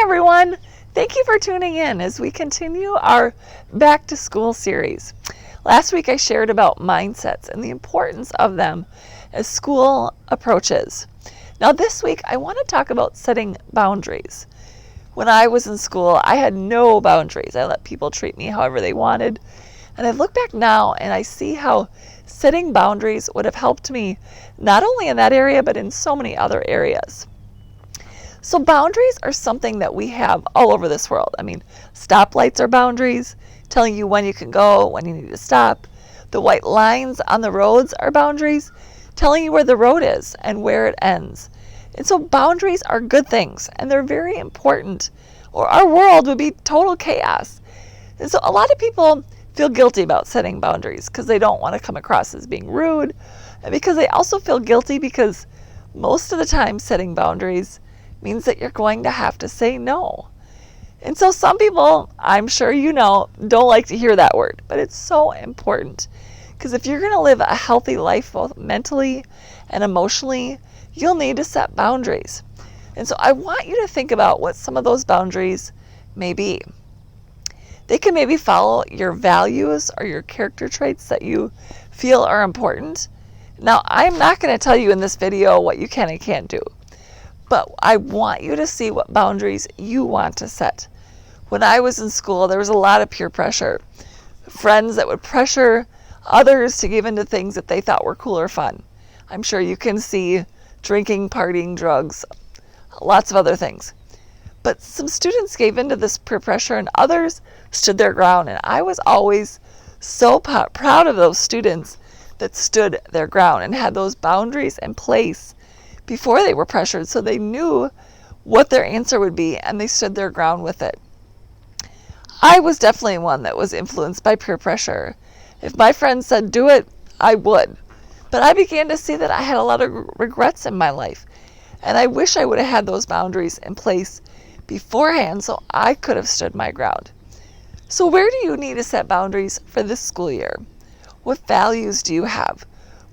everyone. Thank you for tuning in as we continue our Back to School series. Last week I shared about mindsets and the importance of them as school approaches. Now this week I want to talk about setting boundaries. When I was in school, I had no boundaries. I let people treat me however they wanted. And I look back now and I see how setting boundaries would have helped me not only in that area, but in so many other areas. So boundaries are something that we have all over this world. I mean, stoplights are boundaries, telling you when you can go, when you need to stop. The white lines on the roads are boundaries, telling you where the road is and where it ends. And so boundaries are good things, and they're very important, or our world would be total chaos. And so a lot of people feel guilty about setting boundaries because they don't want to come across as being rude, and because they also feel guilty because most of the time setting boundaries means that you're going to have to say no. And so some people, I'm sure you know, don't like to hear that word, but it's so important. Because if you're going to live a healthy life, both mentally and emotionally, you'll need to set boundaries. And so I want you to think about what some of those boundaries may be. They can maybe follow your values or your character traits that you feel are important. Now, I'm not going to tell you in this video what you can and can't do, but I want you to see what boundaries you want to set. When I was in school, there was a lot of peer pressure. Friends that would pressure others to give into things that they thought were cool or fun. I'm sure you can see drinking, partying, drugs, lots of other things. But some students gave into this peer pressure and others stood their ground. And I was always so proud of those students that stood their ground and had those boundaries in place before they were pressured, so they knew what their answer would be and they stood their ground with it. I was definitely one that was influenced by peer pressure. If my friends said do it, I would. But I began to see that I had a lot of regrets in my life, and I wish I would have had those boundaries in place beforehand so I could have stood my ground. So where do you need to set boundaries for this school year? What values do you have?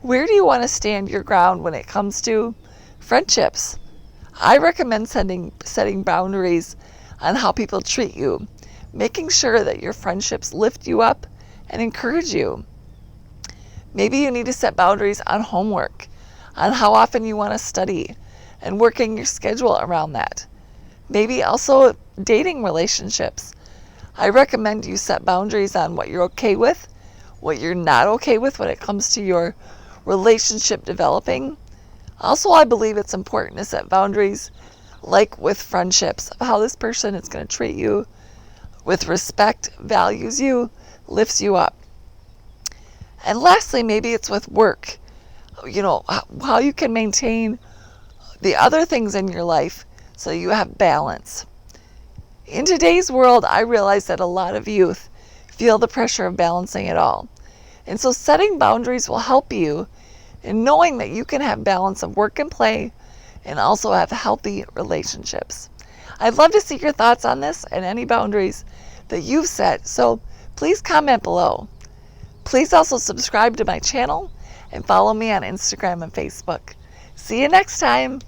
Where do you want to stand your ground when it comes to friendships? I recommend setting boundaries on how people treat you, making sure that your friendships lift you up and encourage you. Maybe you need to set boundaries on homework, on how often you want to study, and working your schedule around that. Maybe also dating relationships. I recommend you set boundaries on what you're okay with, what you're not okay with when it comes to your relationship developing. Also, I believe it's important to set boundaries, like with friendships, of how this person is going to treat you with respect, values you, lifts you up. And lastly, maybe it's with work. How you can maintain the other things in your life so you have balance. In today's world, I realize that a lot of youth feel the pressure of balancing it all. And so setting boundaries will help you in knowing that you can have balance of work and play and also have healthy relationships. I'd love to see your thoughts on this and any boundaries that you've set, so please comment below. Please also subscribe to my channel and follow me on Instagram and Facebook. See you next time.